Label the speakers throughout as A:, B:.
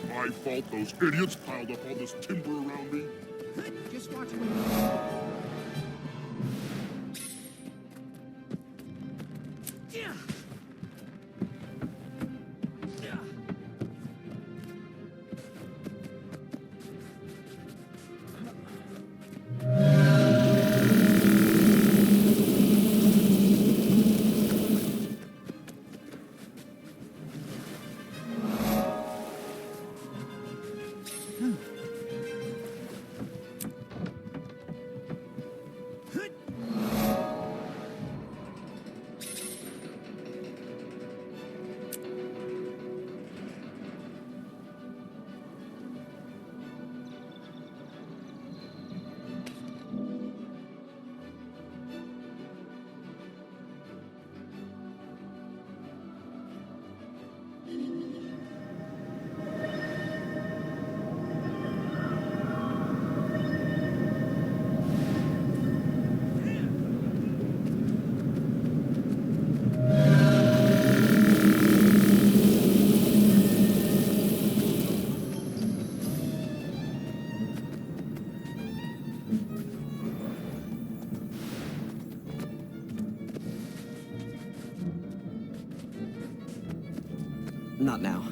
A: My fault those idiots piled up all this timber around me.
B: Just watch me.
C: Not now.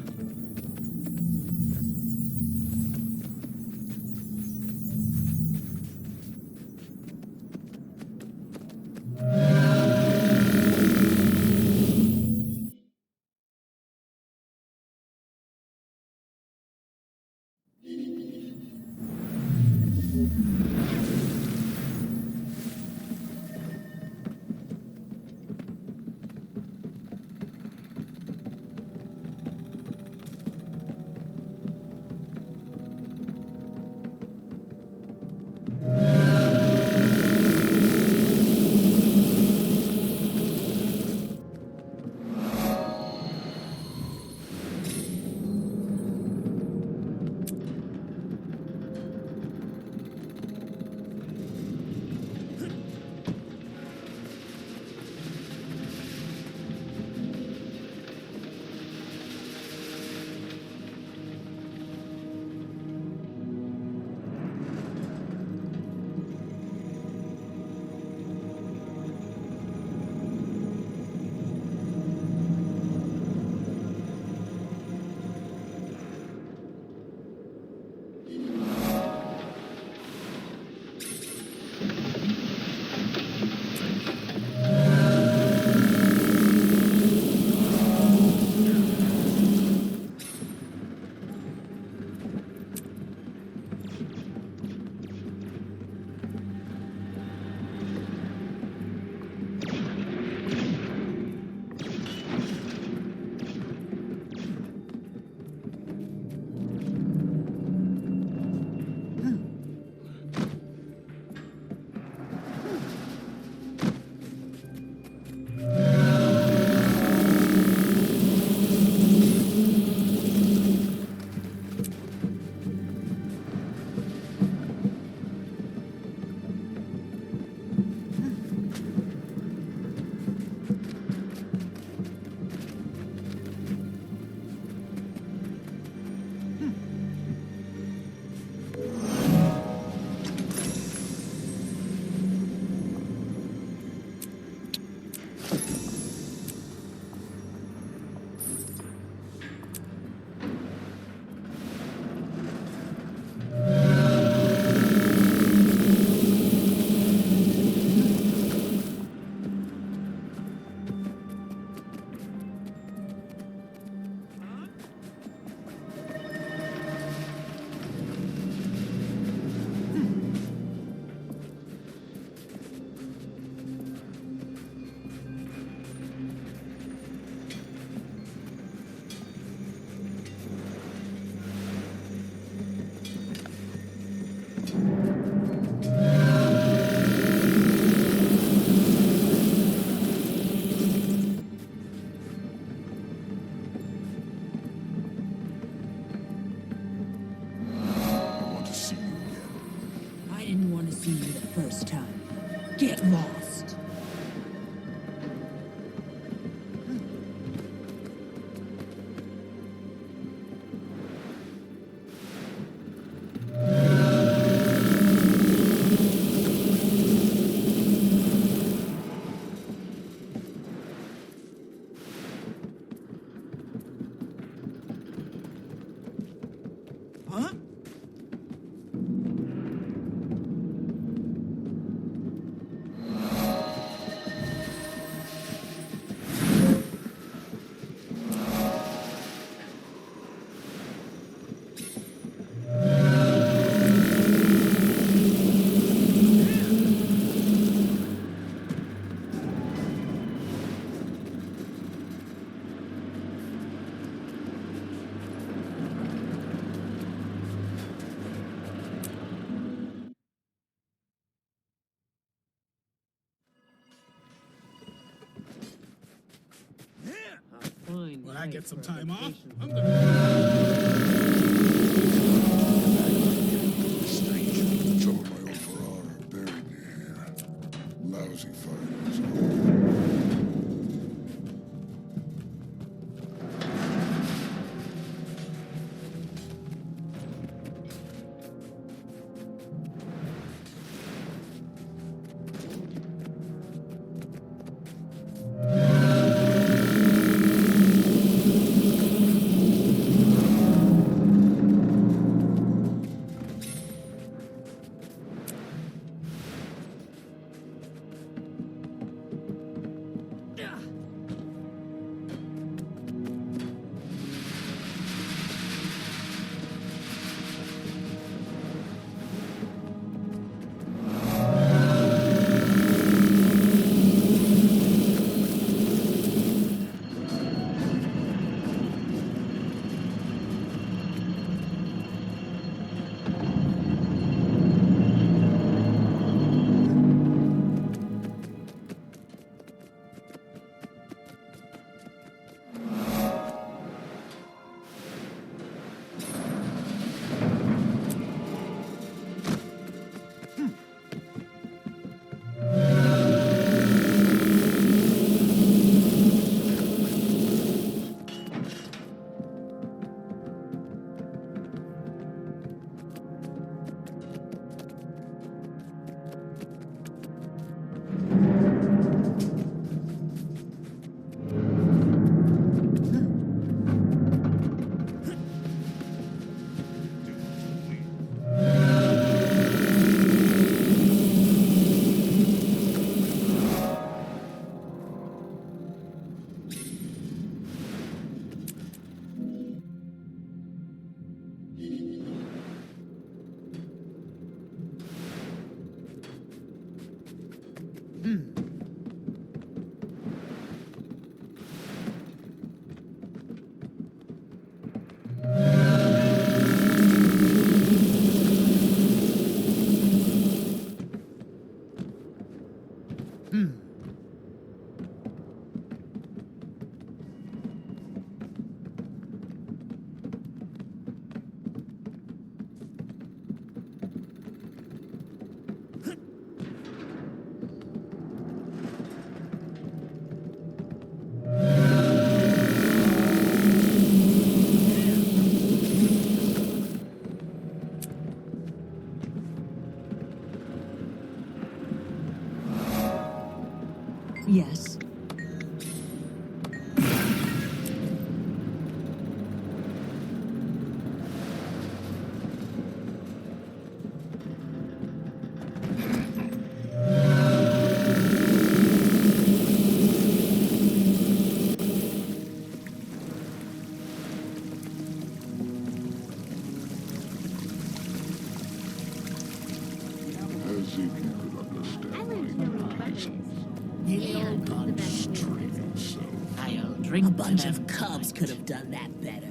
A: I want to see you again.
C: I didn't want to see you the first time. Get lost.
B: Huh? When I get some time off, I'm
A: Strange. Some of my old Ferrara are buried near here. Lousy fighters.
C: Yes.
A: As if you could understand my string himself.
C: I'll drink. A bunch of cubs could have done that better.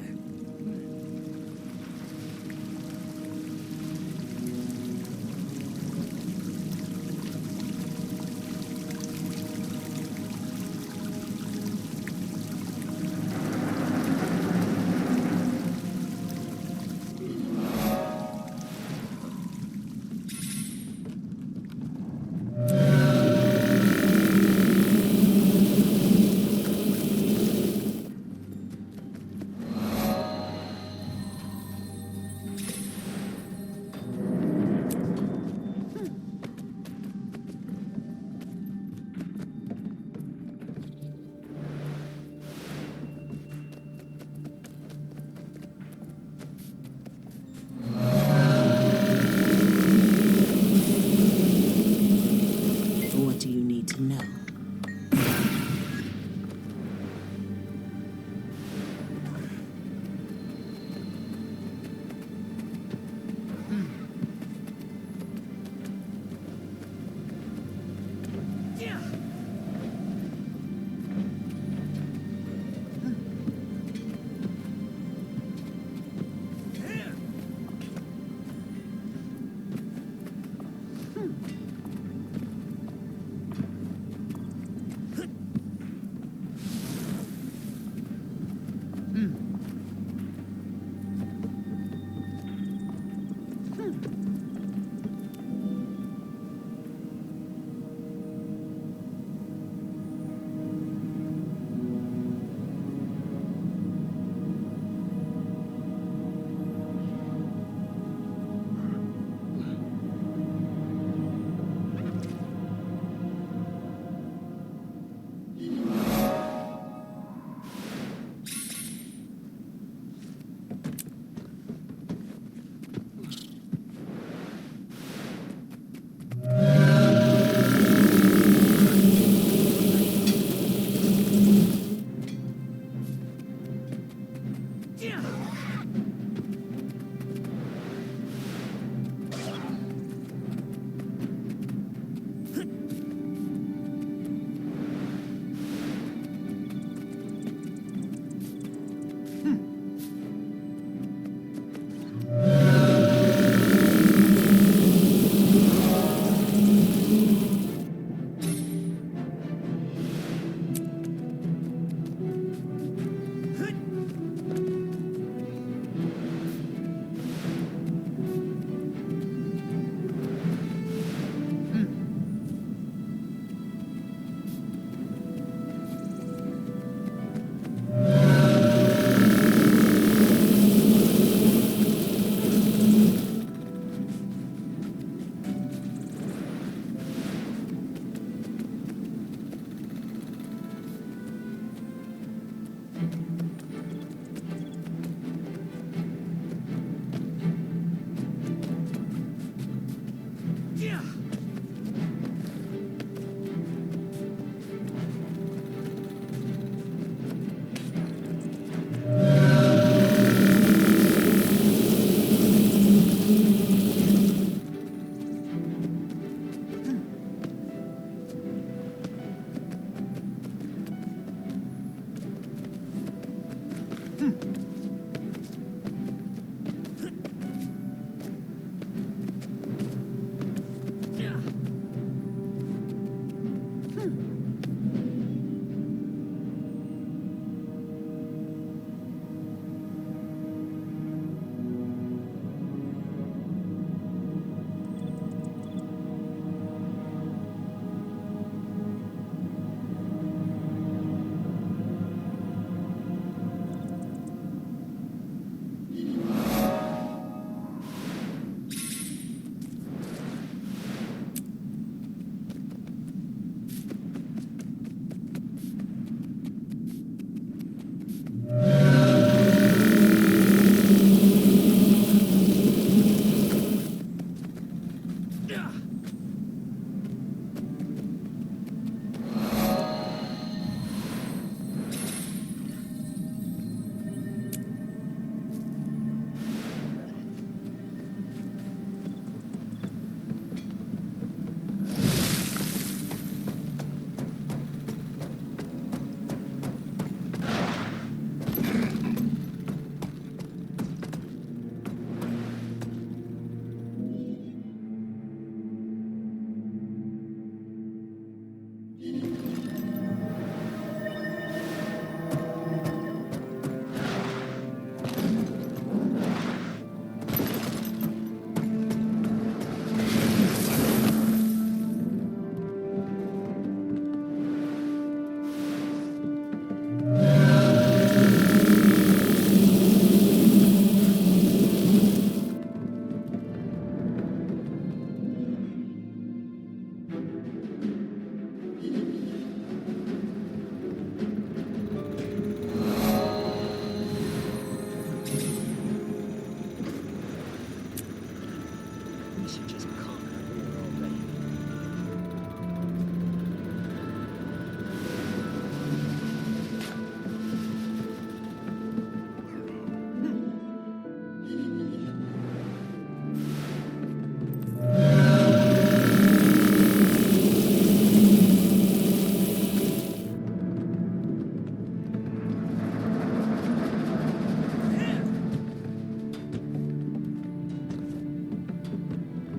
D: We should just conquer her already.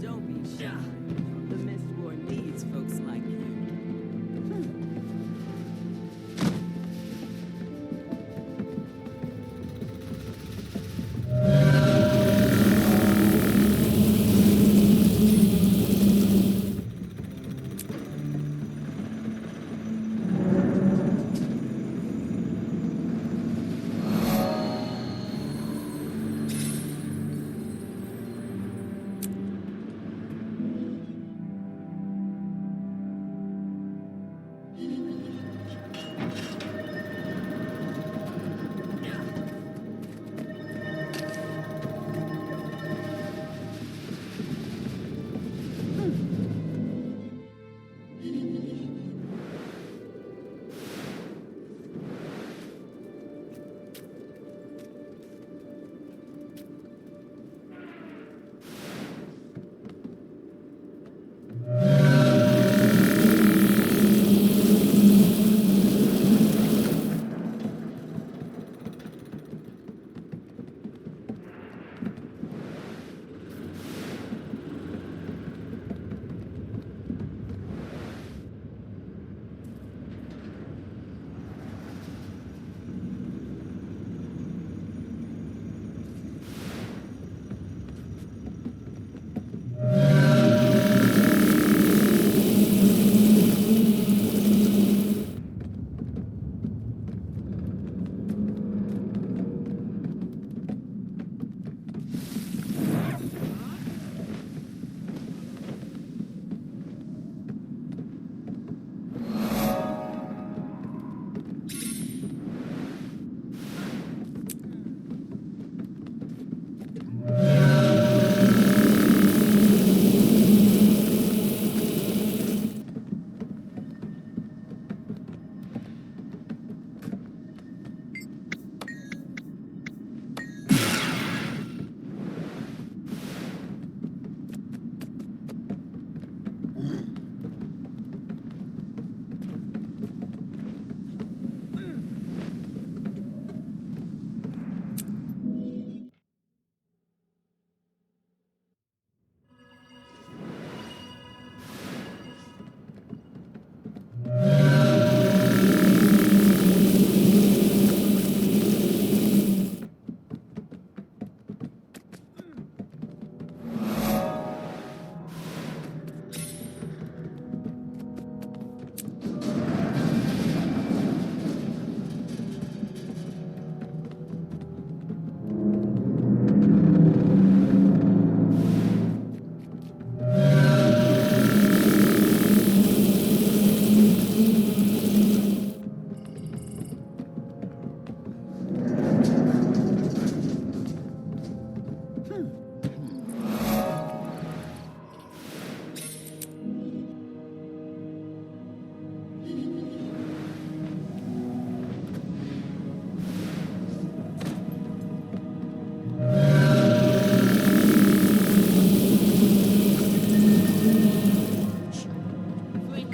D: Don't be shy. The Mist War needs folks like you.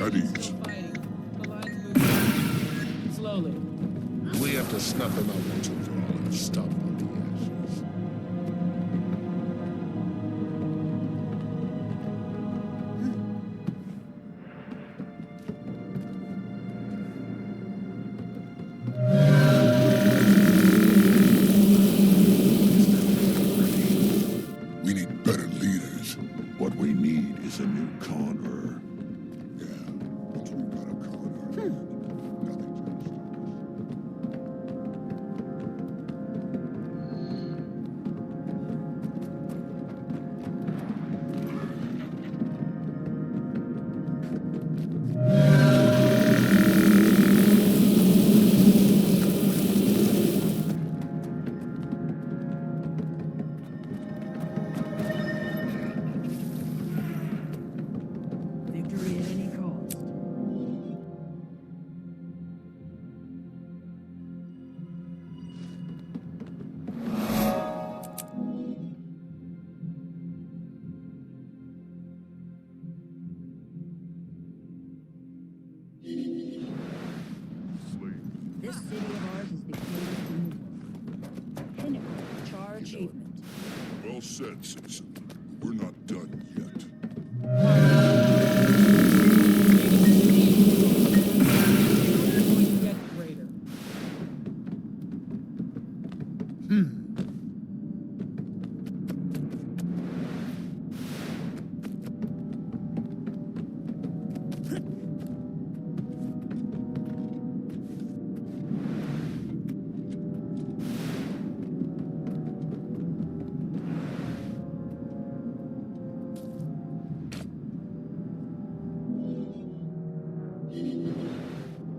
A: At ease.
B: Slowly.
A: We have to snuff him out once and for all and stop on the ashes. We need better leaders. What we need is a new conqueror. Yeah, once we got a conqueror, nothing's gonna stop us. said, citizen. We're not done yet.
B: Get greater.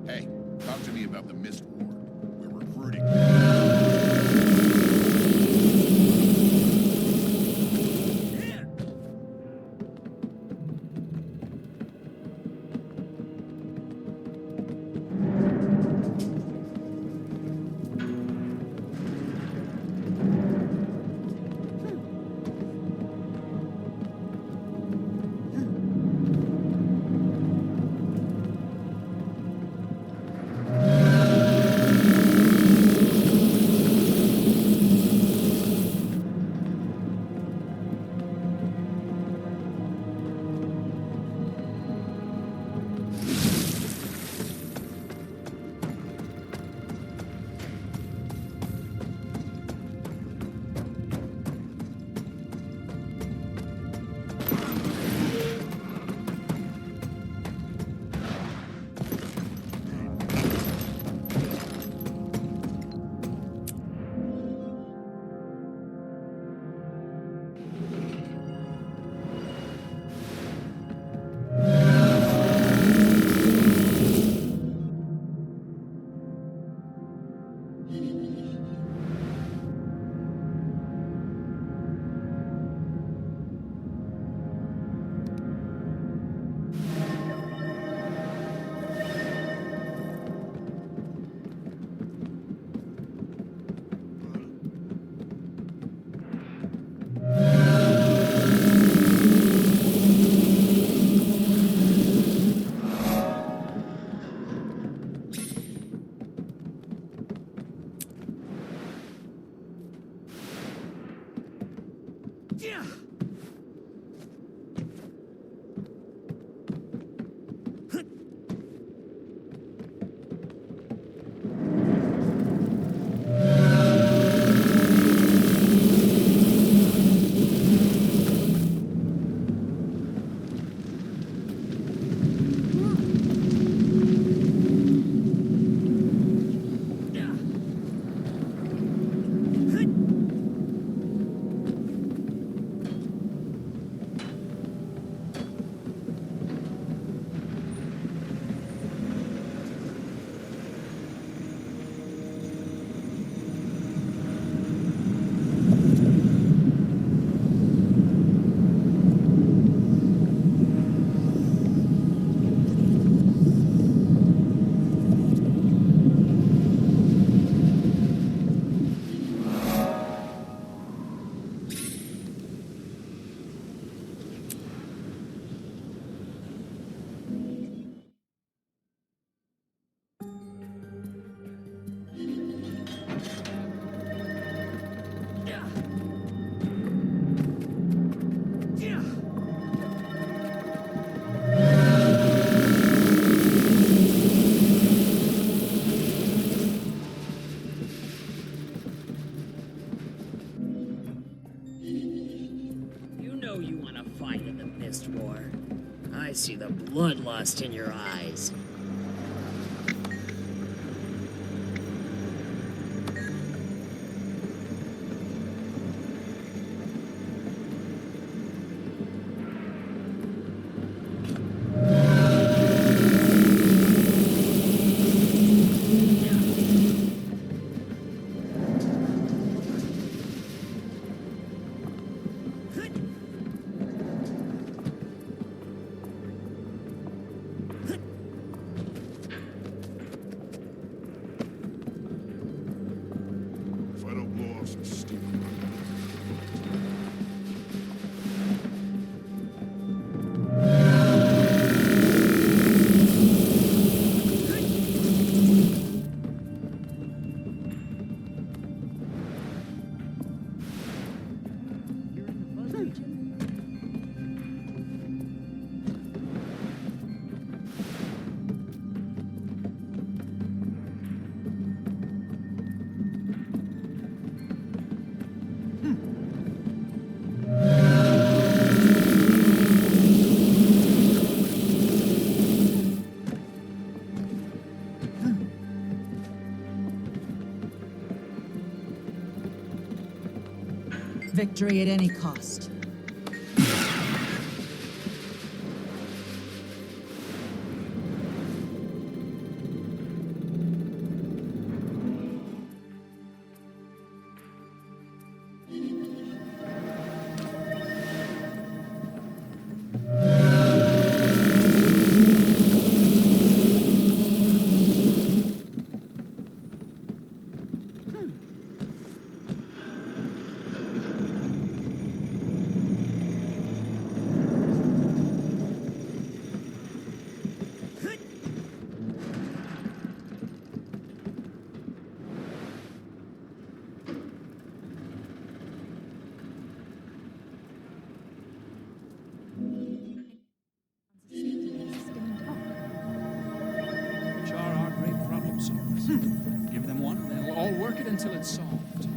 A: Hey, talk to me about the Mist War. We're recruiting.
E: I see the bloodlust in your eyes.
C: victory at any cost.
B: Which are our great problem solvers. Give them one, and they'll all work it until it's solved.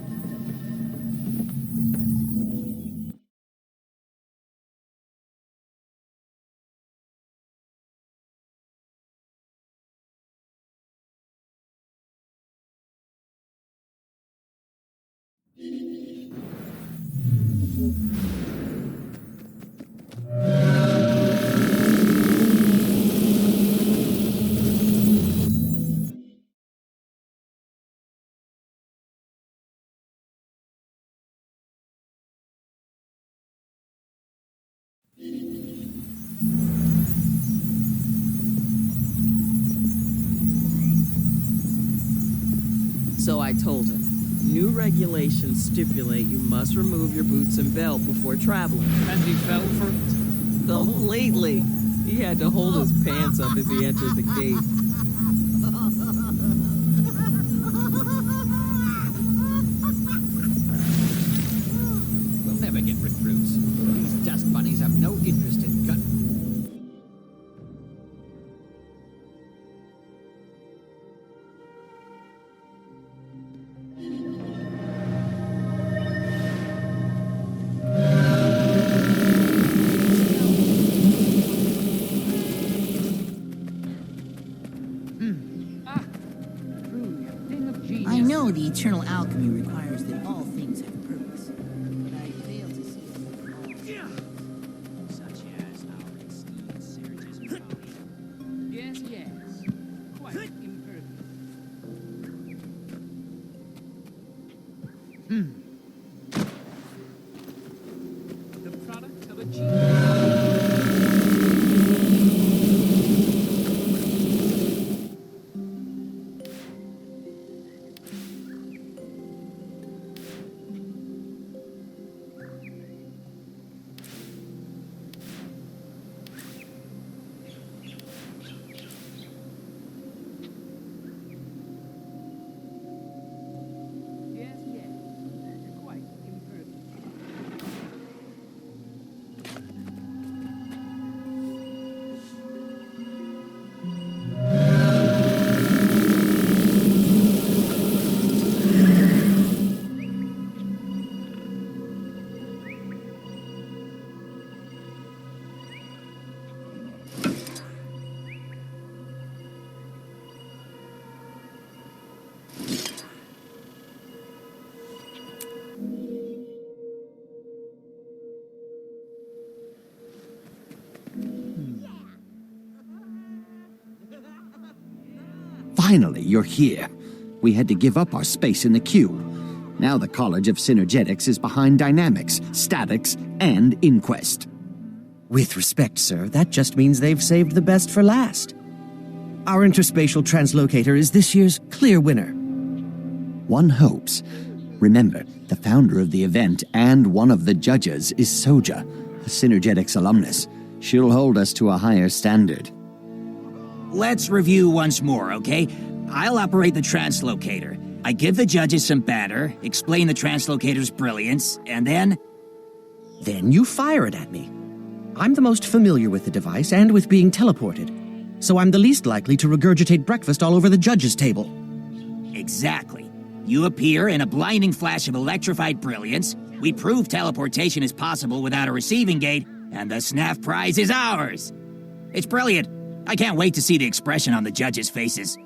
D: So I told him, new regulations stipulate you must remove your boots and belt before traveling.
B: And he fell for it?
D: Completely. He had to hold his pants up as he entered the gate.
F: We'll never get recruits. These dust bunnies have no interest in gun.
G: I know the eternal alchemy requires that all things have a purpose, but I fail to see it at all.
F: Such as our esteemed Synergism colleague.
B: Yes, yes. Quite imperfect. The product of a genius. Yes, yes. Quite imperfect.
H: Finally, you're here. We had to give up our space in the queue. Now the College of Synergetics is behind Dynamics, Statics, and Inquest.
I: With respect, sir, that just means they've saved the best for last. Our interspatial translocator is this year's clear winner.
H: One hopes. Remember, the founder of the event and one of the judges is Soja, a Synergetics alumnus. She'll hold us to a higher standard.
J: Let's review once more, okay? I'll operate the translocator. I give the judges some batter, explain the translocator's brilliance, and then...
I: Then you fire it at me. I'm the most familiar with the device and with being teleported, so I'm the least likely to regurgitate breakfast all over the judges' table.
J: Exactly. You appear in a blinding flash of electrified brilliance, we prove teleportation is possible without a receiving gate, and the SNAF prize is ours! It's brilliant! I can't wait to see the expression on the judges' faces.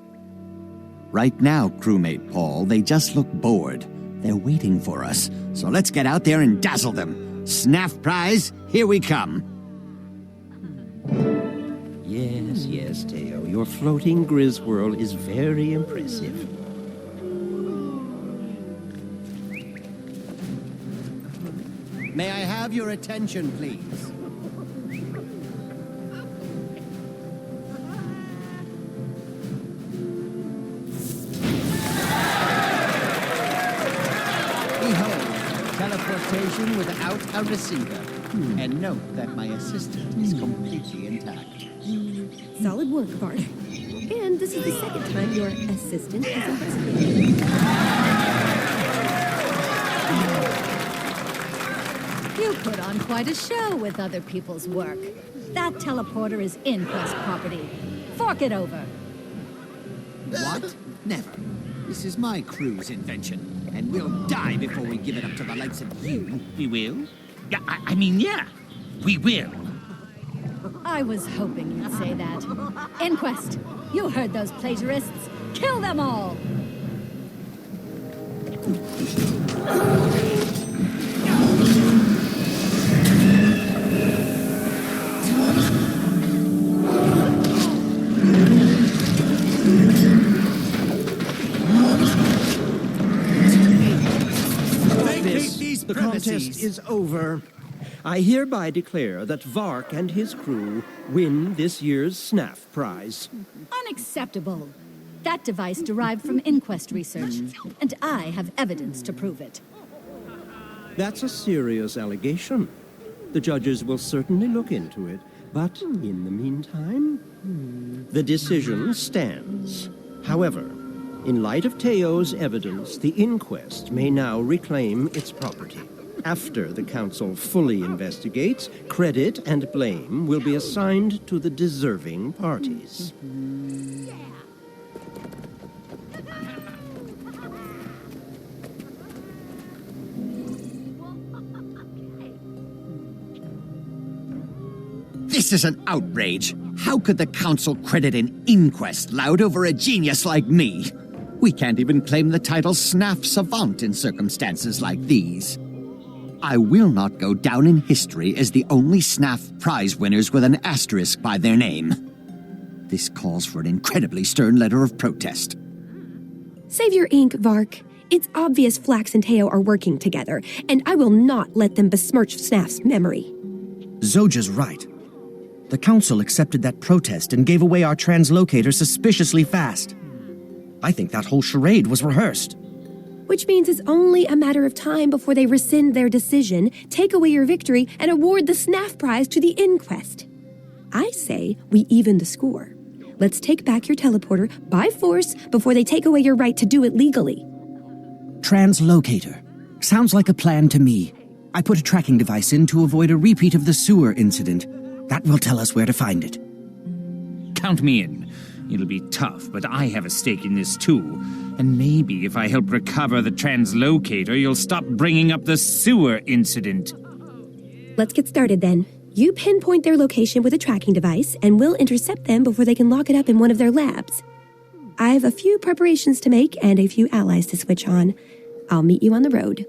H: Right now, crewmate Paul, they just look bored. They're waiting for us, so let's get out there and dazzle them. Snaff prize, here we come.
I: Yes, yes, Teo. Your floating Griswhirl is very impressive.
H: May I have your attention, please? Behold, teleportation without a receiver. And note that my assistant is completely intact.
K: Solid work, Bart. And this is the second time your assistant has investigated.
C: You put on quite a show with other people's work. That teleporter is Inquest property. Fork it over.
H: What? Never. This is my crew's invention, and we'll die before we give it up to the likes of you.
J: We will? Yeah, I mean, yeah. We will.
C: I was hoping you'd say that. Inquest, you heard those plagiarists. Kill them all!
I: The contest is over. I hereby declare that Vark and his crew win this year's Snaff prize.
C: Unacceptable. That device derived from Inquest research, and I have evidence to prove it.
I: That's a serious allegation. The judges will certainly look into it, but in the meantime, the decision stands. However, in light of Teo's evidence, the inquest may now reclaim its property. After the council fully investigates, credit and blame will be assigned to the deserving parties.
H: This is an outrage. How could the council credit an inquest loud over a genius like me? We can't even claim the title Snaff Savant in circumstances like these. I will not go down in history as the only Snaff prize winners with an asterisk by their name. This calls for an incredibly stern letter of protest.
K: Save your ink, Vark. It's obvious Flax and Teo are working together, and I will not let them besmirch Snaff's memory.
I: Zoja's right. The council accepted that protest and gave away our translocator suspiciously fast. I think that whole charade was rehearsed.
K: Which means it's only a matter of time before they rescind their decision, take away your victory, and award the Snaff prize to the inquest. I say we even the score. Let's take back your teleporter by force before they take away your right to do it legally.
I: Translocator. Sounds like a plan to me. I put a tracking device in to avoid a repeat of the sewer incident. That will tell us where to find it.
J: Count me in. It'll be tough, but I have a stake in this too. And maybe if I help recover the translocator, you'll stop bringing up the sewer incident.
K: Let's get started then. You pinpoint their location with a tracking device, and we'll intercept them before they can lock it up in one of their labs. I've a few preparations to make and a few allies to switch on. I'll meet you on the road.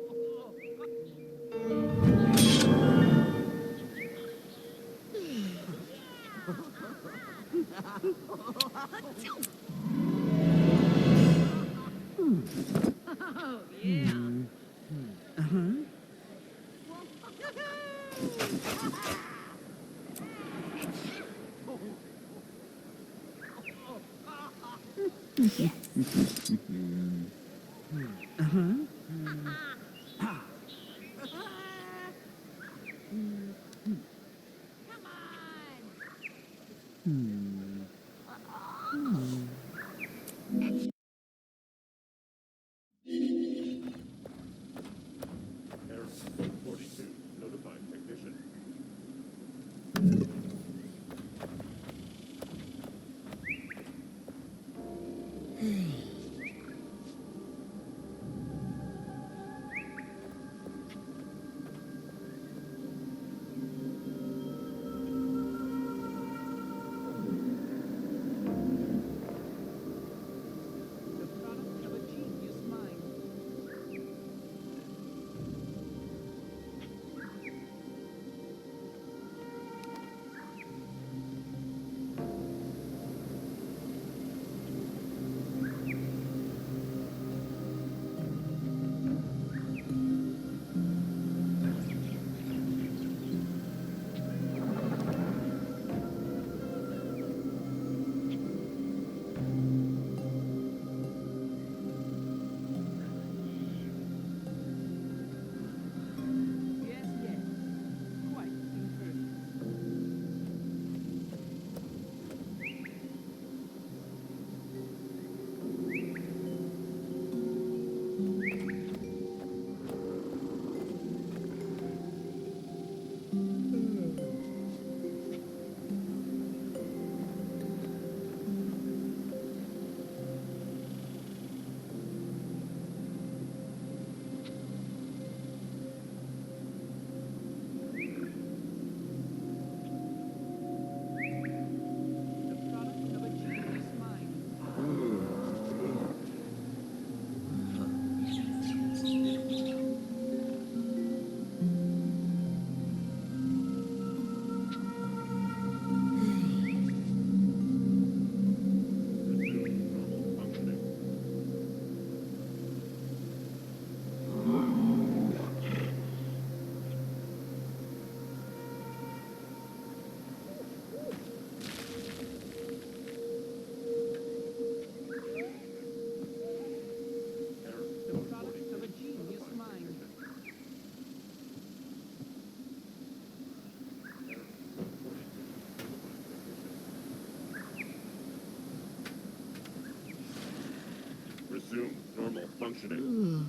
A: functioning.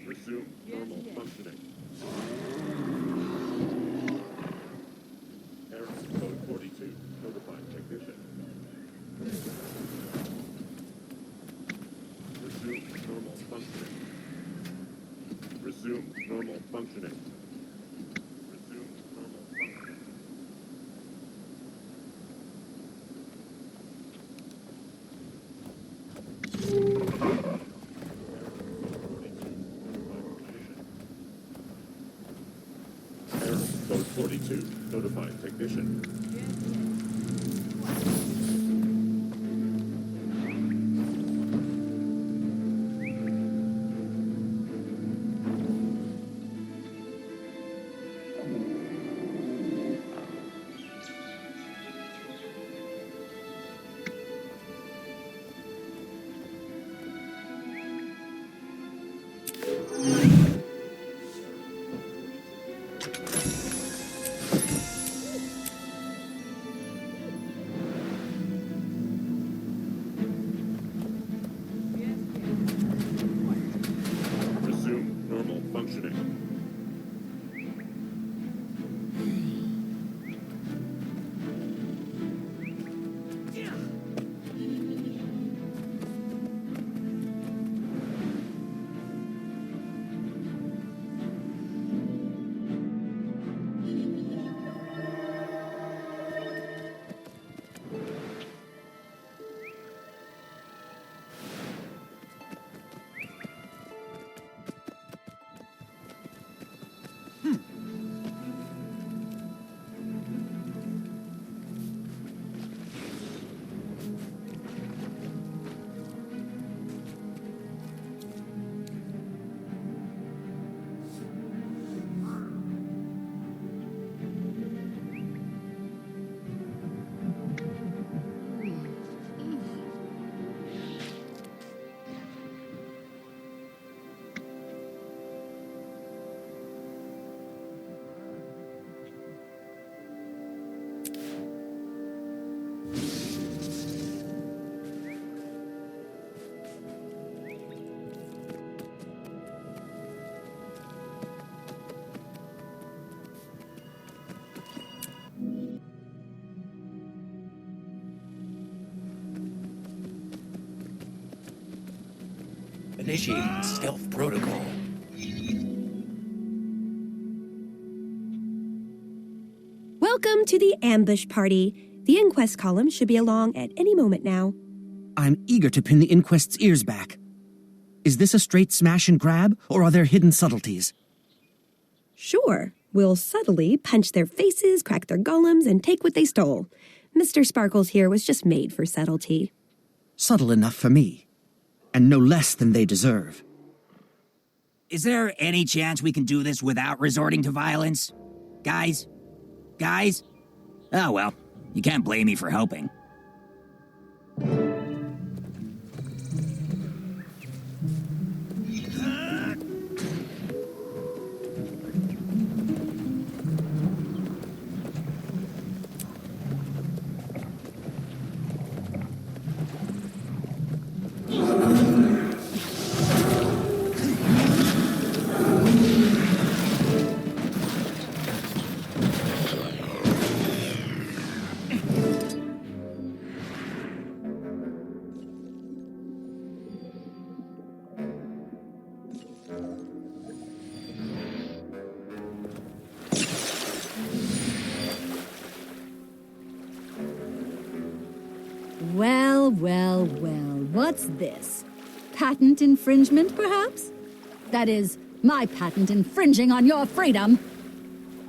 A: Resume normal functioning. Error code 42. Notifying technician. Resume normal functioning. Resume normal functioning. Resume normal functioning. Error code 42. Notifying technician. Resume normal functioning.
J: Initiating stealth protocol.
K: Welcome to the ambush party. The inquest column should be along at any moment now.
L: I'm eager to pin the inquest's ears back. Is this a straight smash and grab, or are there hidden subtleties?
K: Sure, we'll subtly punch their faces, crack their golems, and take what they stole. Mr. Sparkles here was just made for subtlety.
L: Subtle enough for me, and no less than they deserve.
J: Is there any chance we can do this without resorting to violence? Guys? Guys? Oh well, you can't blame me for hoping.
C: Well, what's this? Patent infringement, perhaps? That is, my patent infringing on your freedom.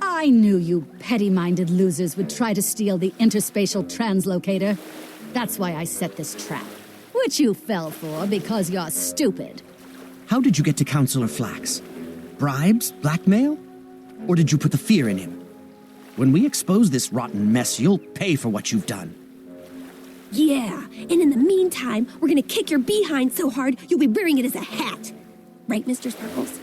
C: I knew you petty-minded losers would try to steal the interspatial translocator. That's why I set this trap, which you fell for because you're stupid.
L: How did you get to Counselor Flax? Bribes? Blackmail? Or did you put the fear in him? When we expose this rotten mess, you'll pay for what you've done.
K: Yeah, and in the meantime, we're gonna kick your behind so hard you'll be wearing it as a hat. Right, Mr. Sparkles?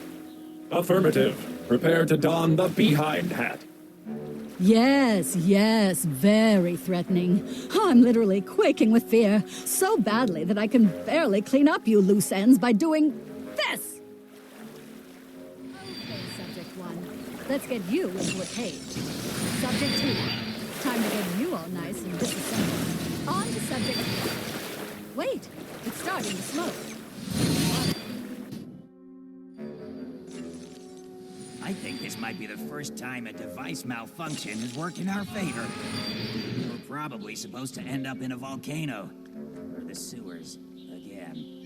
M: Affirmative. Prepare to don the behind hat.
C: Yes, yes, very threatening. I'm literally quaking with fear, so badly that I can barely clean up you loose ends by doing this. Okay, Subject 1, let's get you into a cage. Subject 2, time to get you all nice and disassembled. On to Subject 3. Wait, it's starting to smoke.
J: I think this might be the first time a device malfunction has worked in our favor. We're probably supposed to end up in a volcano. Or the sewers. Again.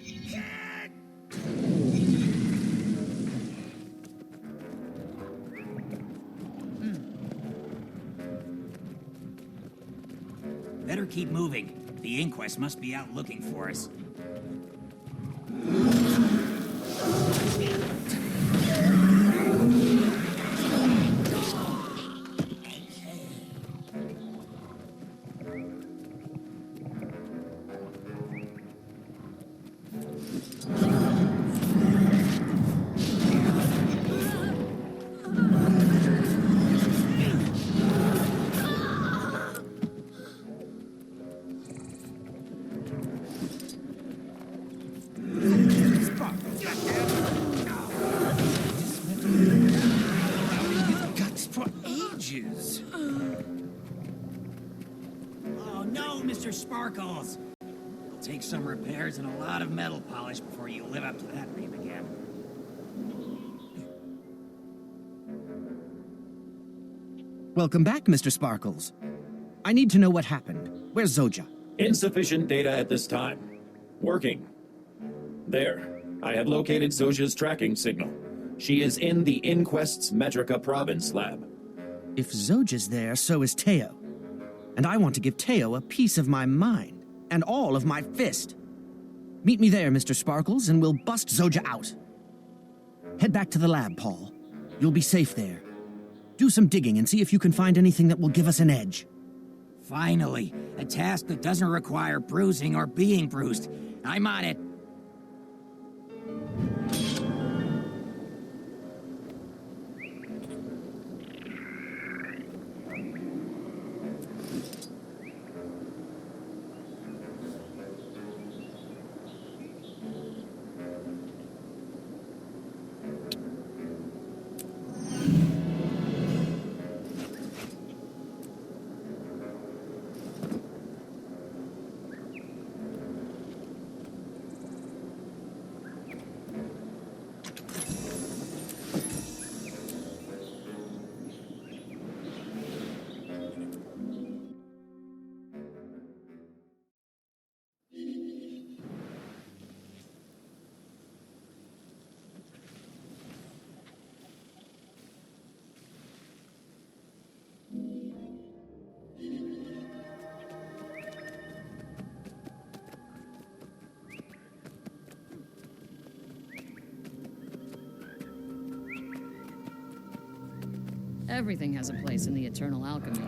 J: Better keep moving. The inquest must be out looking for us. Oh no, Mr. Sparkles! It'll take some repairs and a lot of metal polish before you live up to that name again.
L: Welcome back, Mr. Sparkles. I need to know what happened. Where's Zoja?
M: Insufficient data at this time. Working. There. I have located Zoja's tracking signal. She is in the Inquest's Metrica Province lab.
L: If Zoja's there, so is Teo. And I want to give Teo a piece of my mind, and all of my fist. Meet me there, Mr. Sparkles, and we'll bust Zoja out. Head back to the lab, Paul. You'll be safe there. Do some digging and see if you can find anything that will give us an edge.
J: Finally, a task that doesn't require bruising or being bruised. I'm on it.
N: Everything has a place in the eternal alchemy.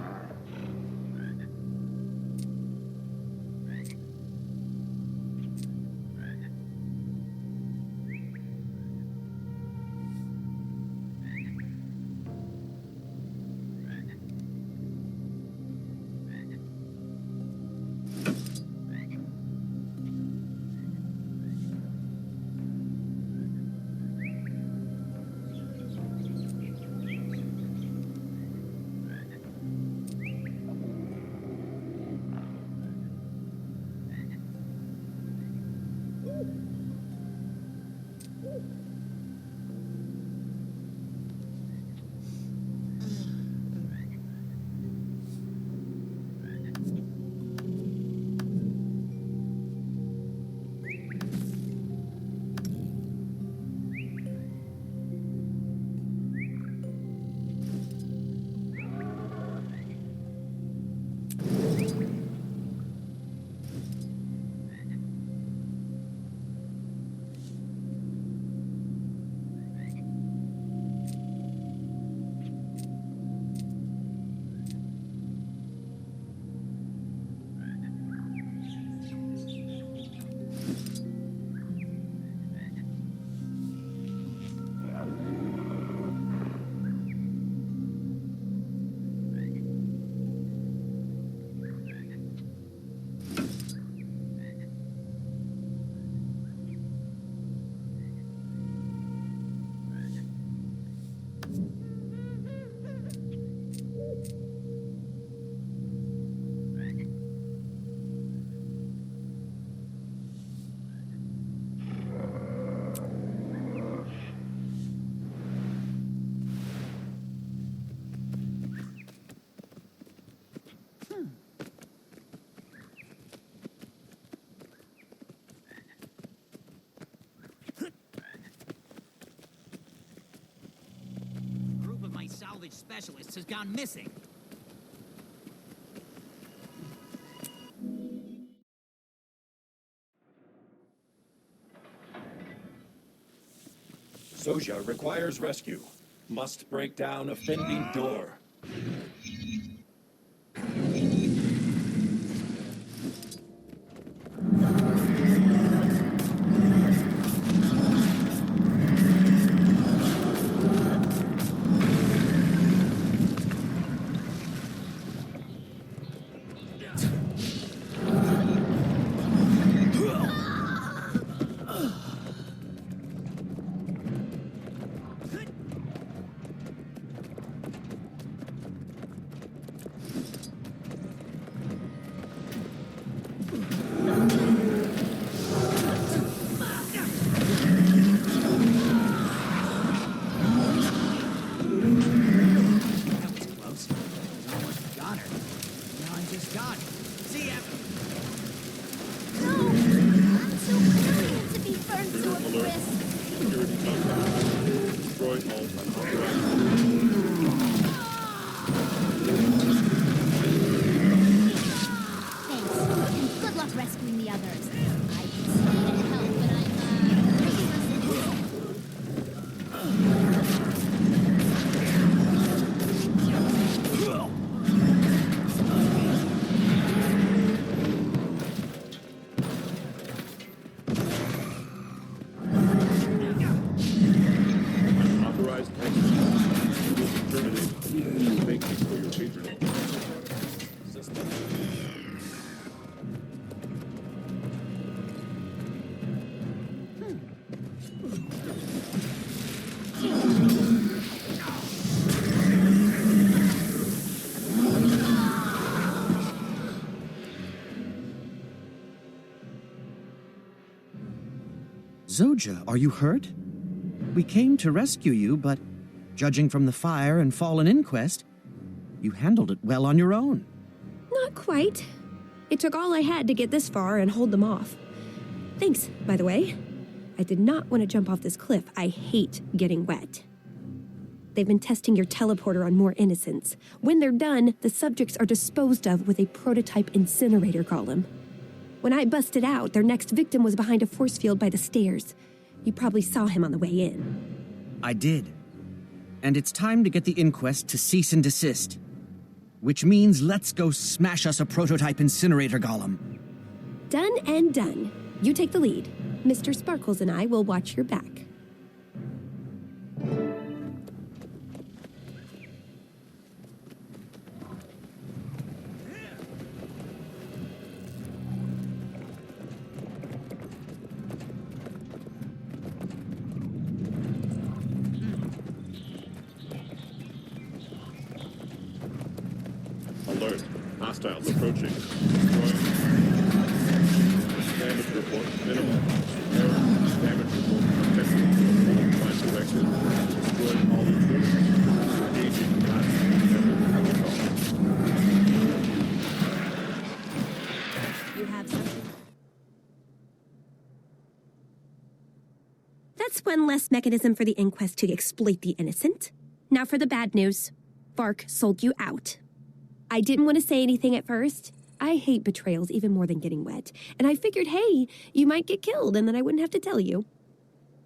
J: salvage specialist has gone missing.
M: Zojia requires rescue. Must break down offending door.
L: Zojia, are you hurt? We came to rescue you, but judging from the fire and fallen inquest, you handled it well on your own.
K: Not quite. It took all I had to get this far and hold them off. Thanks, by the way. I did not want to jump off this cliff. I hate getting wet. They've been testing your teleporter on more innocents. When they're done, the subjects are disposed of with a prototype incinerator golem. When I busted out, their next victim was behind a force field by the stairs. You probably saw him on the way in.
L: I did. And it's time to get the inquest to cease and desist. Which means let's go smash us a prototype incinerator golem.
K: Done and done. You take the lead. Mr. Sparkles and I will watch your back.
O: Alert. Hostiles approaching. Damage report minimal. Error. Damage report detected. Find directed. Destroyed all intruders. Engaging last
K: You have something? That's one less mechanism for the inquest to exploit the innocent. Now for the bad news. Vark sold you out. I didn't want to say anything at first. I hate betrayals even more than getting wet. And I figured, hey, you might get killed and then I wouldn't have to tell you.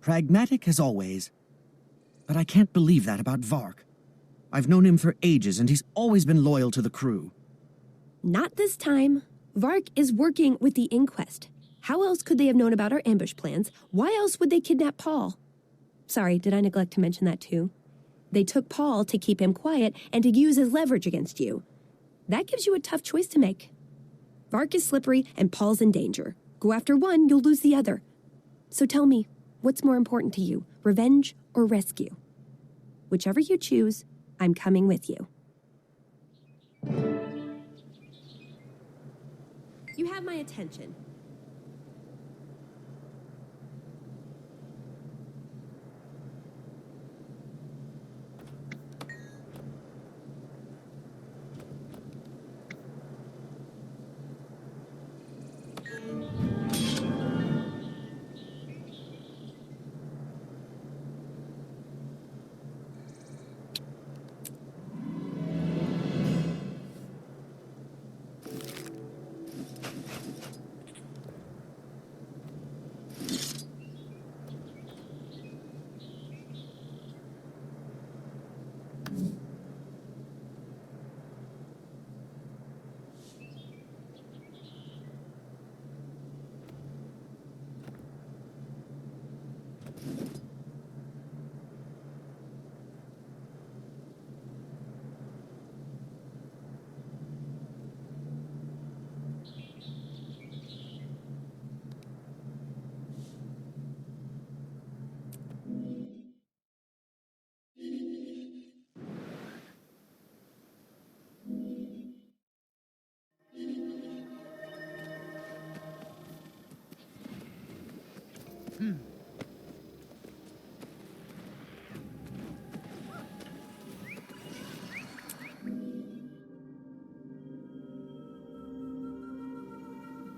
L: Pragmatic as always. But I can't believe that about Vark. I've known him for ages and he's always been loyal to the crew.
K: Not this time. Vark is working with the inquest. How else could they have known about our ambush plans? Why else would they kidnap Paul? Sorry, did I neglect to mention that too? They took Paul to keep him quiet and to use as leverage against you. That gives you a tough choice to make. Vark is slippery and Paul's in danger. Go after one, you'll lose the other. So tell me, what's more important to you, revenge or rescue? Whichever you choose, I'm coming with you. You have my attention.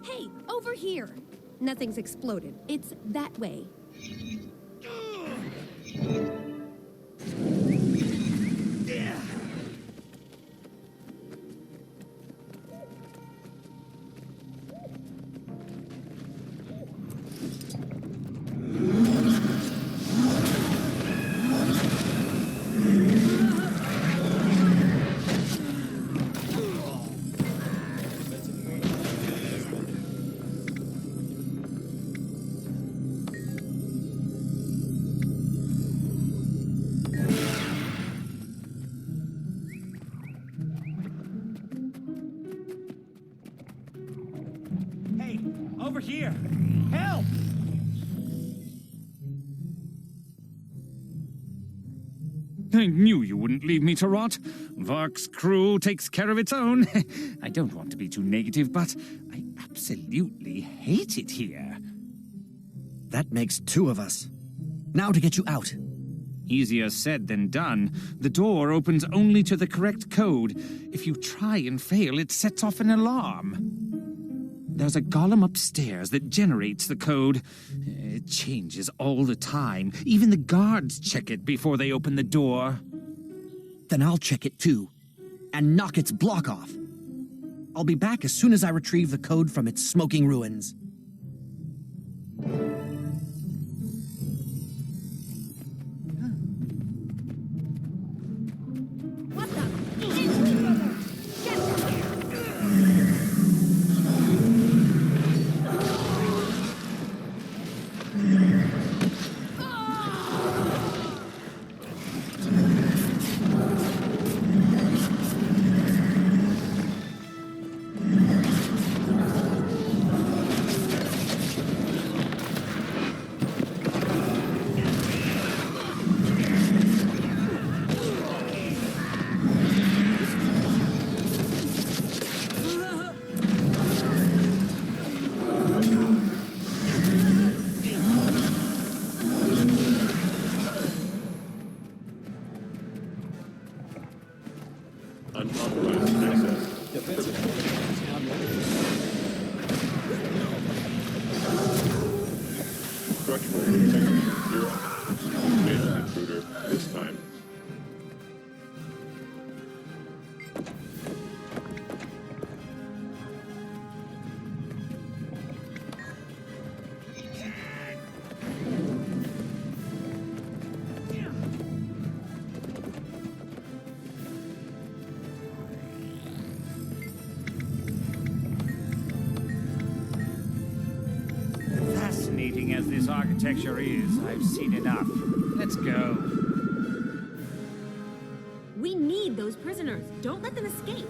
K: Hey, over here! Nothing's exploded. It's that way.
B: Hey, over here! Help! I knew you wouldn't leave me to rot. Vark's crew takes care of its own. I don't want to be too negative, but I absolutely hate it here.
L: That makes two of us. Now to get you out.
B: Easier said than done. The door opens only to the correct code. If you try and fail, it sets off an alarm. There's a golem upstairs that generates the code. It changes all the time. Even the guards check it before they open the door.
L: Then I'll check it too, and knock its block off. I'll be back as soon as I retrieve the code from its smoking ruins.
O: Unauthorized access. Structural integrity 0. Fatal intruder this time.
B: Fascinating as this architecture is, I've seen enough. Let's go.
P: We need those prisoners. Don't let them escape.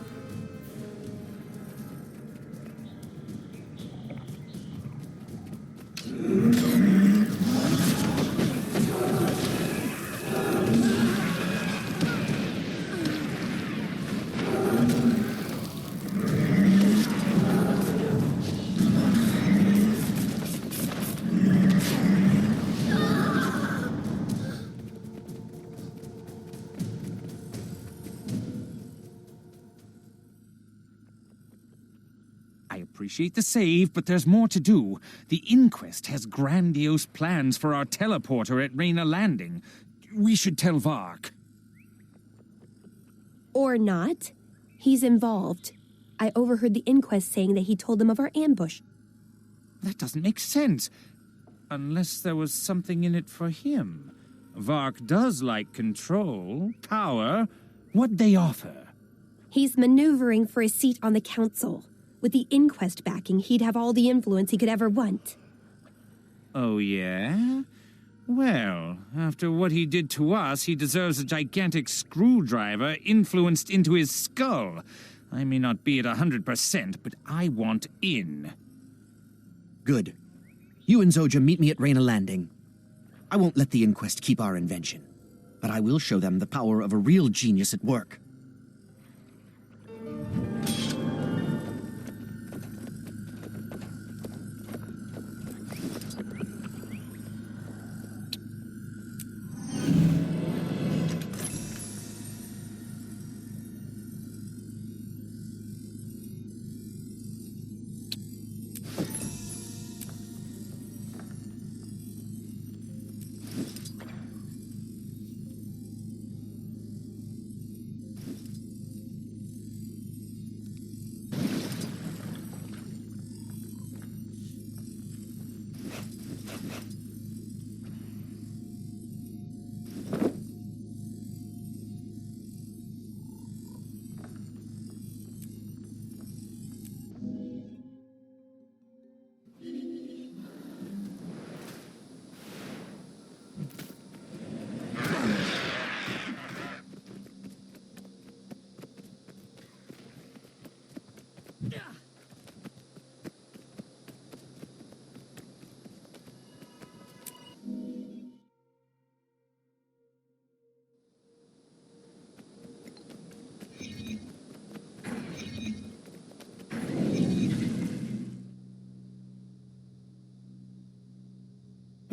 B: I appreciate the save, but there's more to do. The Inquest has grandiose plans for our teleporter at Reyna Landing. We should tell Vark.
K: Or not. He's involved. I overheard the Inquest saying that he told them of our ambush.
B: That doesn't make sense. Unless there was something in it for him. Vark does like control, power. What'd they offer?
K: He's maneuvering for a seat on the council. With the Inquest backing, he'd have all the influence he could ever want.
B: Oh, yeah? Well, after what he did to us, he deserves a gigantic screwdriver influenced into his skull. I may not be at 100%, but I want in.
L: Good. You and Zoja meet me at Reyna Landing. I won't let the Inquest keep our invention, but I will show them the power of a real genius at work.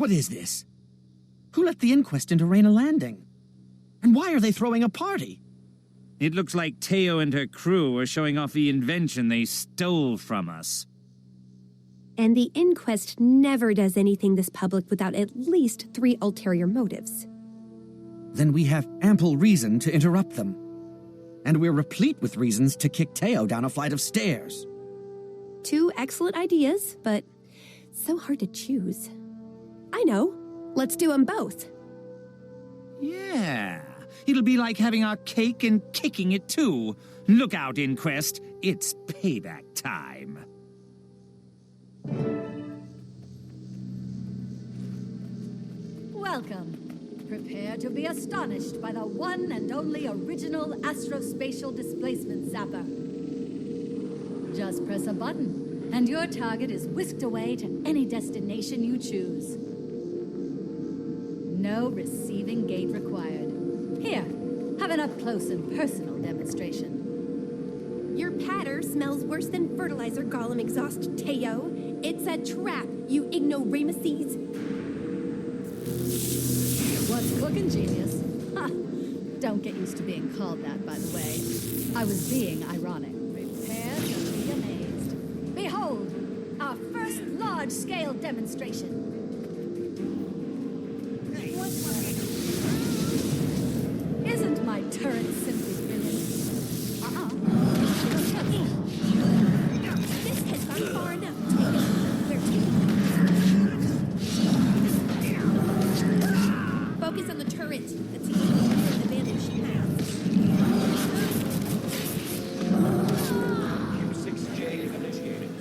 L: What is this? Who let the inquest into Raina Landing? And why are they throwing a party?
B: It looks like Teo and her crew are showing off the invention they stole from us.
K: And the inquest never does anything this public without at least 3 ulterior motives.
L: Then we have ample reason to interrupt them. And we're replete with reasons to kick Teo down a flight of stairs.
K: 2 excellent ideas, but so hard to choose. I know. Let's do them both.
B: Yeah. It'll be like having our cake and kicking it too. Look out, Inquest. It's payback time.
C: Welcome. Prepare to be astonished by the one and only original astrospatial displacement zapper. Just press a button, and your target is whisked away to any destination you choose. No receiving gate required. Here, have an up-close and personal demonstration.
K: Your patter smells worse than fertilizer golem exhaust, Teo. It's a trap, you ignoramuses.
C: What's cooking, genius? Ha! Don't get used to being called that, by the way. I was being ironic. Prepare to be amazed. Behold, our first large-scale demonstration. Isn't my turret simply brilliant?
K: This has gone far enough, Teo. Focus on the turret. That's the only advantage she has.
M: Q6J initiated.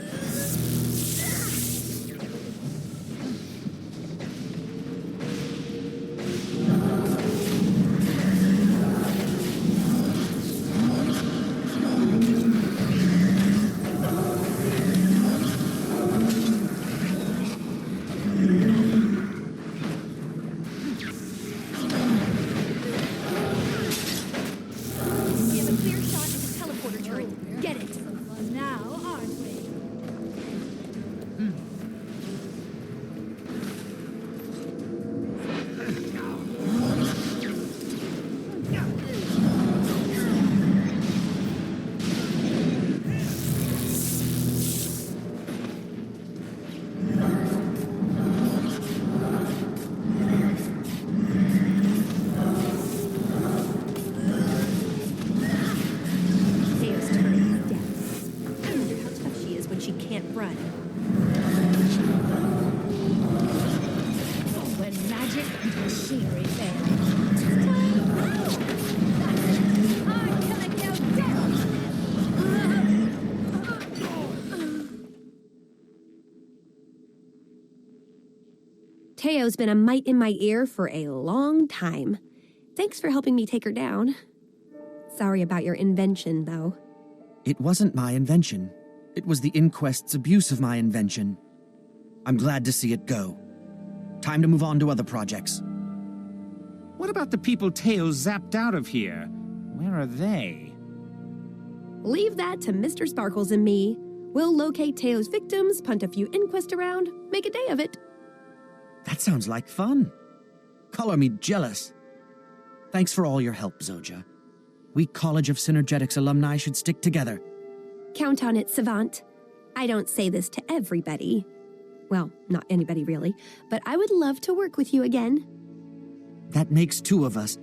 K: We have a clear shot at the teleporter turret. Get it.
C: Now, aren't we?
K: Theo's turret is dead. I wonder how tough she is when she can't run.
C: When magic and machinery fail. It's time out! I'm killing you down!
K: Teo's been a mite in my ear for a long time. Thanks for helping me take her down. Sorry about your invention, though.
L: It wasn't my invention. It was the inquest's abuse of my invention. I'm glad to see it go. Time to move on to other projects.
B: What about the people Teo zapped out of here? Where are they?
K: Leave that to Mr. Sparkles and me. We'll locate Teo's victims, punt a few inquests around, make a day of it.
L: That sounds like fun. Color me jealous. Thanks for all your help, Zoja. We College of Synergetics alumni should stick together.
K: Count on it, Savant. I don't say this to everybody. Well, not anybody really, but I would love to work with you again.
L: That makes 2 of us.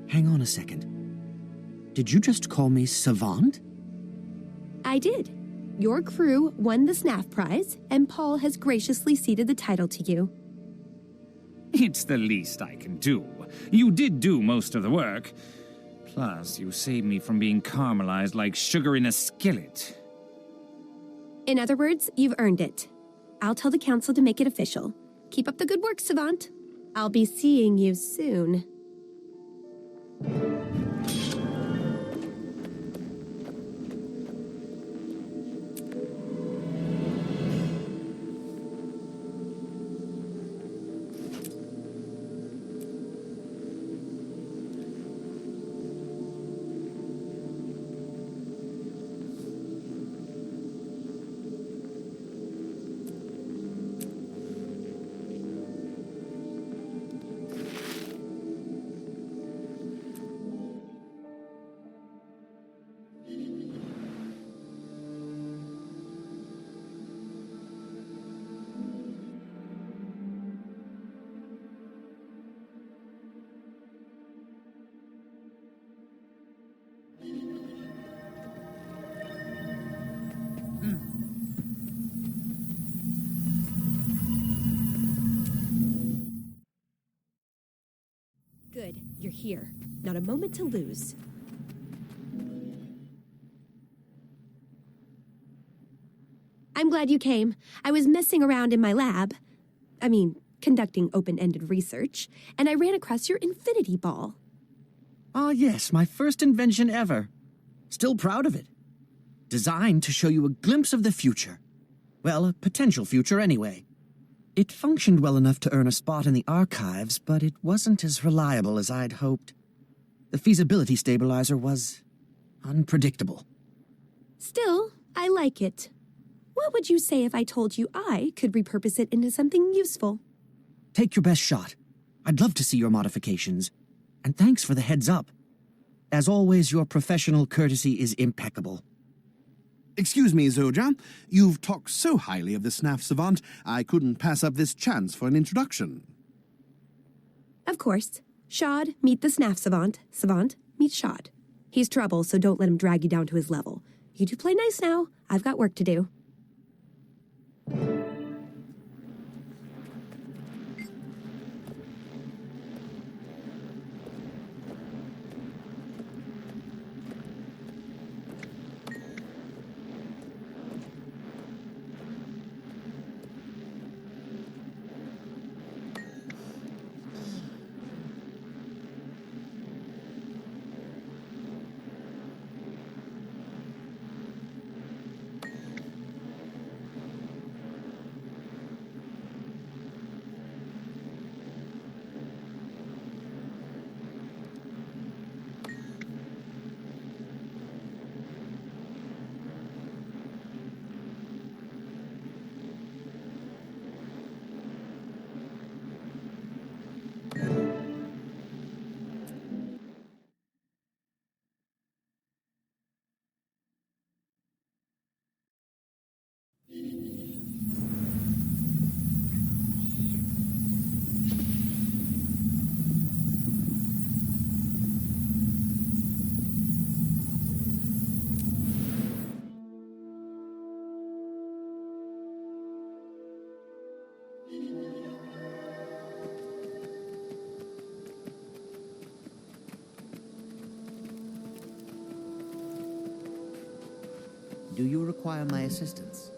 L: Hang on a second. Did you just call me Savant?
K: I did. Your crew won the SNAF prize, and Paul has graciously ceded the title to you.
B: It's the least I can do. You did do most of the work. Plus, you saved me from being caramelized like sugar in a skillet.
K: In other words, you've earned it. I'll tell the council to make it official. Keep up the good work, Savant. I'll be seeing you soon. you're here. Not a moment to lose. I'm glad you came. I was messing around in my lab. Conducting open-ended research, and I ran across your infinity ball.
L: Ah, yes, my first invention ever. Still proud of it. Designed to show you a glimpse of the future. Well, a potential future anyway. It functioned well enough to earn a spot in the archives, but it wasn't as reliable as I'd hoped. The feasibility stabilizer was unpredictable.
K: Still, I like it. What would you say if I told you I could repurpose it into something useful?
L: Take your best shot. I'd love to see your modifications. And thanks for the heads up. As always, your professional courtesy is impeccable.
Q: Excuse me, Zoja. You've talked so highly of the Snaf Savant, I couldn't pass up this chance for an introduction.
K: Of course. Shad, meet the Snaf Savant. Savant, meet Shad. He's trouble, so don't let him drag you down to his level. You two play nice now. I've got work to do.
G: Do you require my assistance?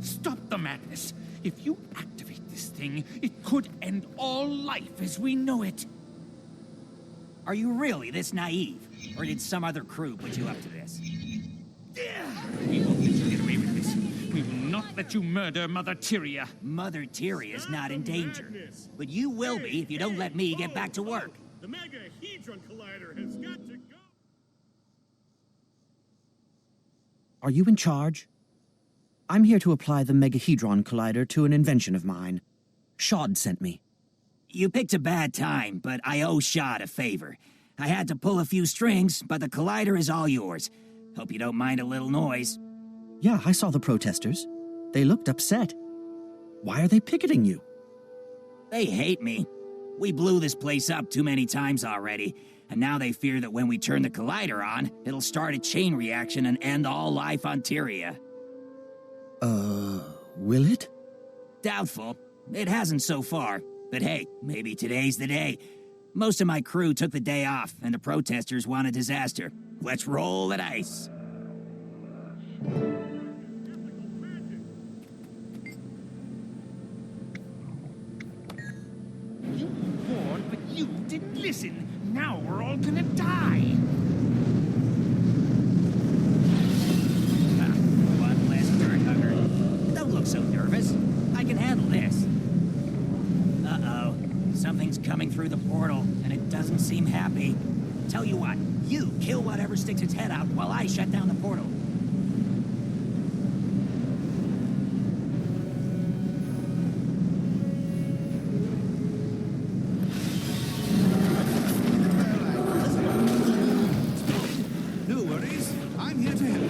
B: Stop the madness. If you activate this thing, it could end all life as we know it.
J: Are you really this naive? Or did some other crew put you up to this?
B: We won't let you get away with this. We will not let you murder Mother Tyria.
J: Mother Tyria's not in danger. But you will be if you don't let me get back to work.
O: The Megahedron Collider has got to go!
L: Are you in charge? I'm here to apply the Megahedron Collider to an invention of mine. Shad sent me.
J: You picked a bad time, but I owe Shad a favor. I had to pull a few strings, but the Collider is all yours. Hope you don't mind a little noise.
L: Yeah, I saw the protesters. They looked upset. Why are they picketing you?
J: They hate me. We blew this place up too many times already, and now they fear that when we turn the Collider on, it'll start a chain reaction and end all life on Tyria.
L: Oh. will it?
J: Doubtful. It hasn't so far. But hey, maybe today's the day. Most of my crew took the day off, and the protesters want a disaster. Let's roll the dice.
B: You warned, but you didn't listen. Now we're all gonna die.
J: One less bird hugger. Don't look so nervous. I can handle this. Uh-oh. Something's coming through the portal, and it doesn't seem happy. Tell you what, you kill whatever sticks its head out while I shut down the portal.
Q: No worries. I'm here to help.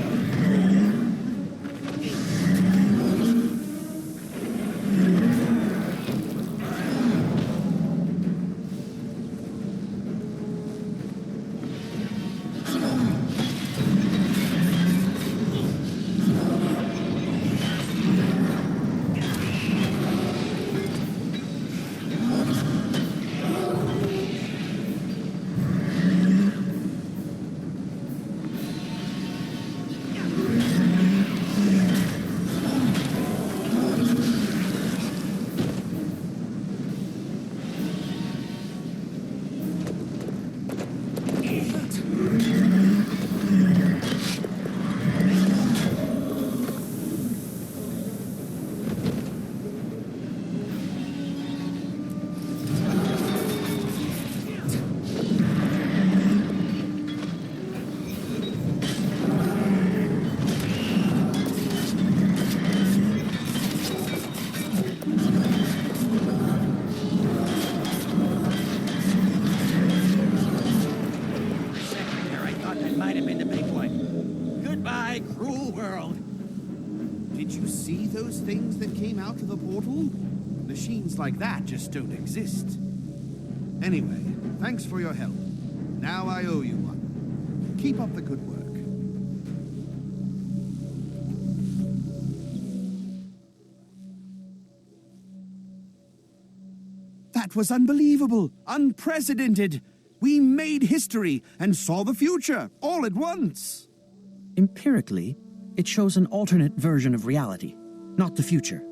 Q: Did you see those things that came out of the portal? Machines like that just don't exist. Anyway, thanks for your help. Now I owe you one. Keep up the good work. That was unbelievable, unprecedented. We made history and saw the future all at once.
L: Empirically, it shows an alternate version of reality, not the future.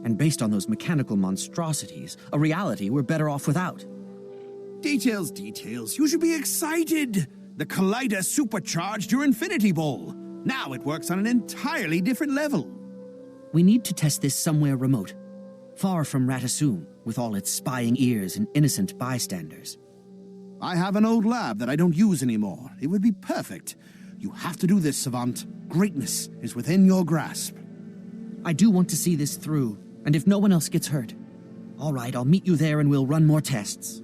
L: And based on those mechanical monstrosities, a reality we're better off without.
Q: Details, details. You should be excited. The Collider supercharged your Infinity Ball. Now it works on an entirely different level.
L: We need to test this somewhere remote, far from Ratassoum, with all its spying ears and innocent bystanders.
Q: I have an old lab that I don't use anymore. It would be perfect. You have to do this, Savant. Greatness is within your grasp.
L: I do want to see this through, and if no one else gets hurt. All right, I'll meet you there and we'll run more tests.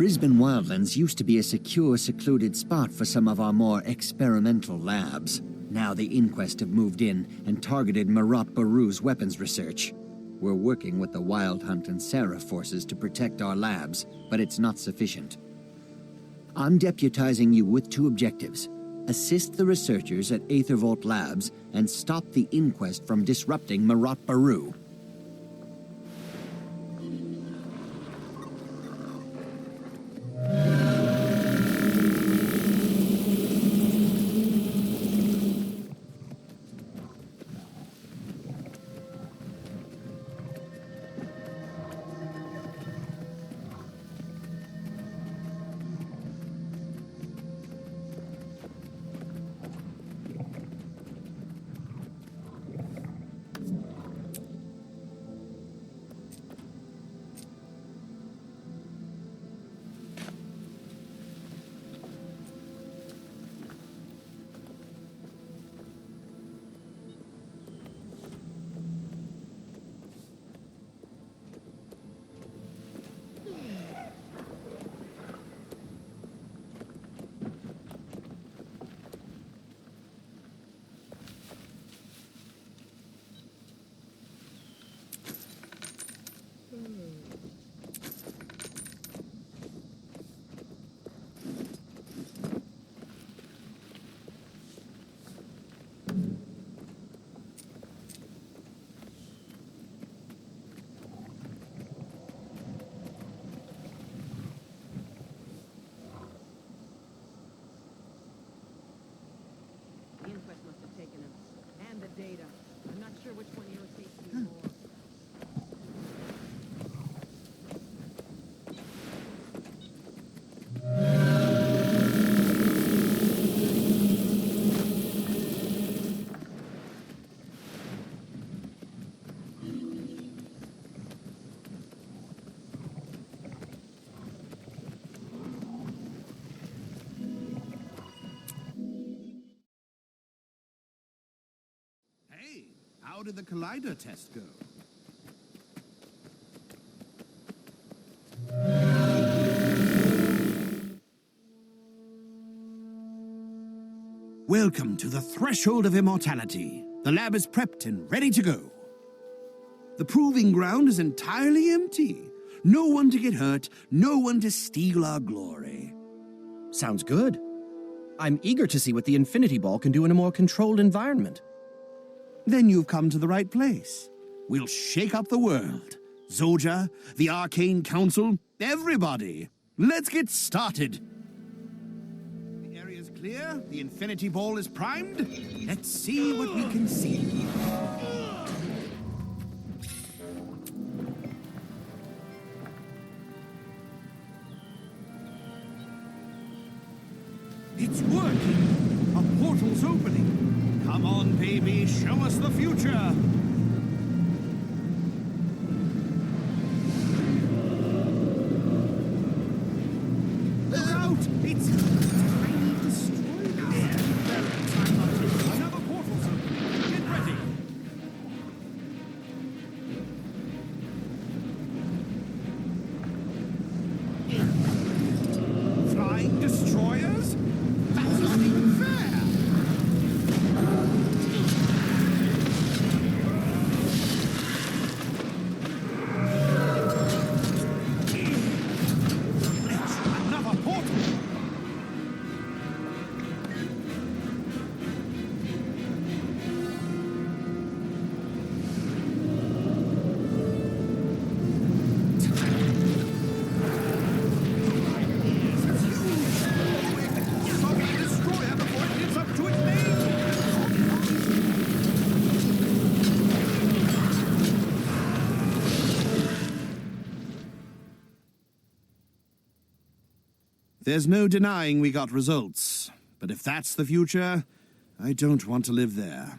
H: Brisbane Wildlands used to be a secure, secluded spot for some of our more experimental labs. Now the Inquest have moved in and targeted Marat Baru's weapons research. We're working with the Wild Hunt and Seraph forces to protect our labs, but it's not sufficient. I'm deputizing you with 2 objectives. Assist the researchers at Aethervolt Labs and stop the Inquest from disrupting Marat Baru.
D: The inquest must have taken him. And the data. I'm not sure which one irritates me more.
Q: Hey, how did the Collider test go? Welcome to the threshold of immortality. The lab is prepped and ready to go. The proving ground is entirely empty. No one to get hurt, no one to steal our glory.
L: Sounds good. I'm eager to see what the Infinity Ball can do in a more controlled environment.
Q: Then you've come to the right place. We'll shake up the world. Zojja, the Arcane Council, everybody. Let's get started. The area's clear. The Infinity Ball is primed. Let's see what we can see. It's working. A portal's opening. Come on, baby, show us the future. Look out! It's tiny destroyer. Another portal's opening. Get ready. Flying destroyers? That's not even fair! Another portal! There's no denying we got results. But if that's the future, I don't want to live there.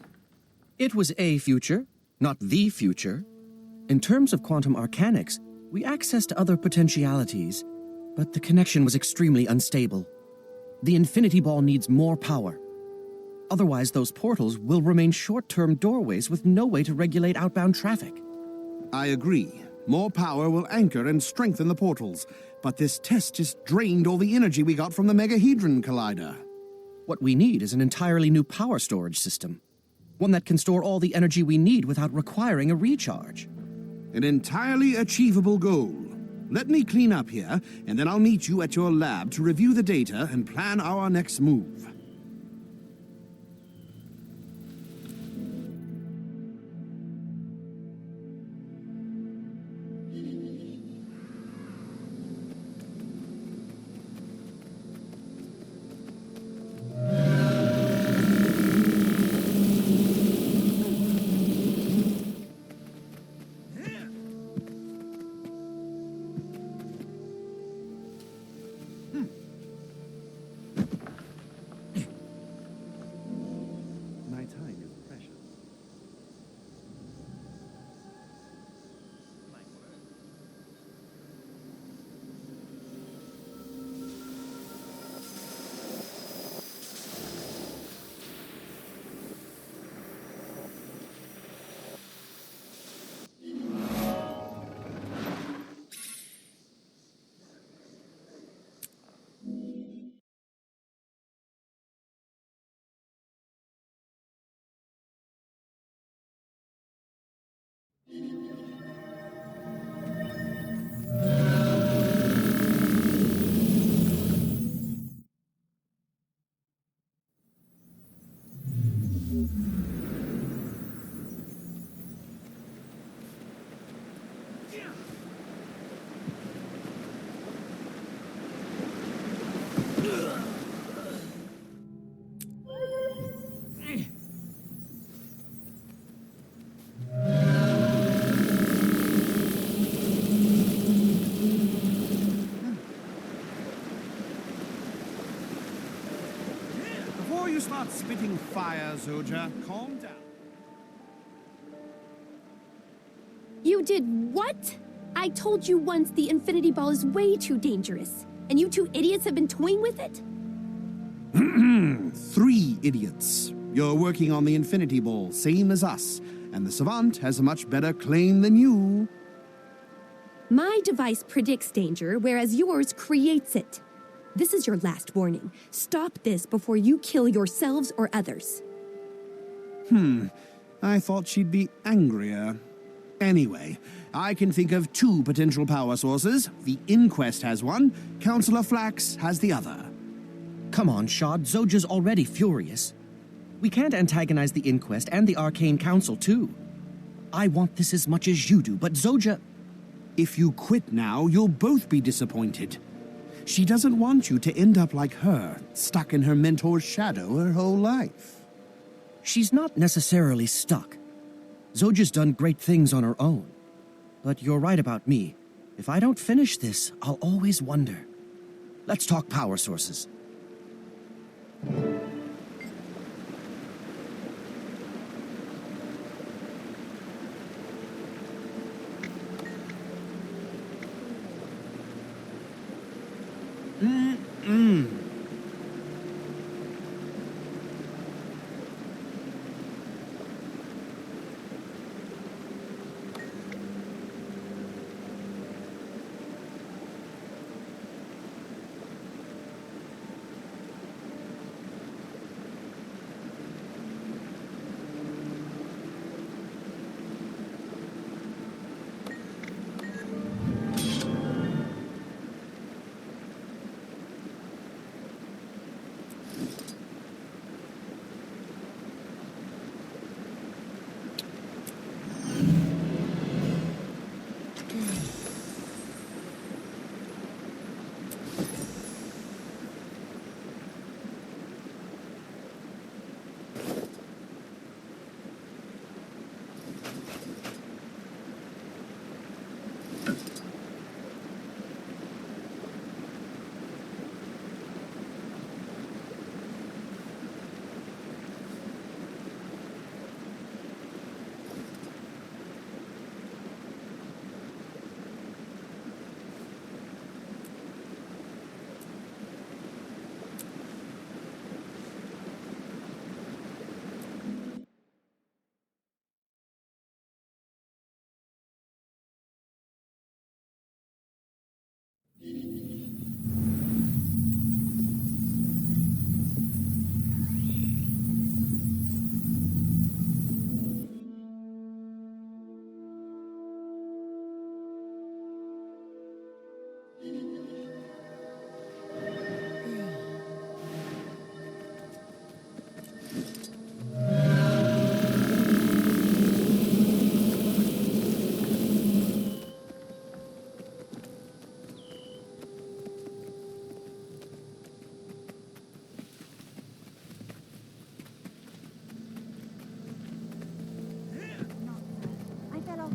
L: It was a future, not the future. In terms of quantum arcanics, we accessed other potentialities, but the connection was extremely unstable. The Infinity Ball needs more power. Otherwise, those portals will remain short-term doorways with no way to regulate outbound traffic.
Q: I agree. More power will anchor and strengthen the portals. But this test just drained all the energy we got from the Megahedron Collider.
L: What we need is an entirely new power storage system. One that can store all the energy we need without requiring a recharge.
Q: An entirely achievable goal. Let me clean up here, and then I'll meet you at your lab to review the data and plan our next move. My time is precious. Before you start spitting fire, Zojja, calm down.
K: You did what? I told you once the Infinity Ball is way too dangerous, and you two idiots have been toying with it?
Q: 3 idiots. You're working on the Infinity Ball, same as us, and the Savant has a much better claim than you.
K: My device predicts danger, whereas yours creates it. This is your last warning. Stop this before you kill yourselves or others.
Q: I thought she'd be angrier. Anyway, I can think of 2 potential power sources. The Inquest has one, Counselor Flax has the other.
L: Come on, Shad, Zojja's already furious. We can't antagonize the Inquest and the Arcane Council, too. I want this as much as you do, but Zojja...
Q: If you quit now, you'll both be disappointed. She doesn't want you to end up like her, stuck in her mentor's shadow her whole life.
L: She's not necessarily stuck. Zojja's done great things on her own. But you're right about me. If I don't finish this, I'll always wonder. Let's talk power sources.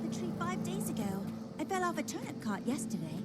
R: the tree 5 days ago. I fell off a turnip cart yesterday.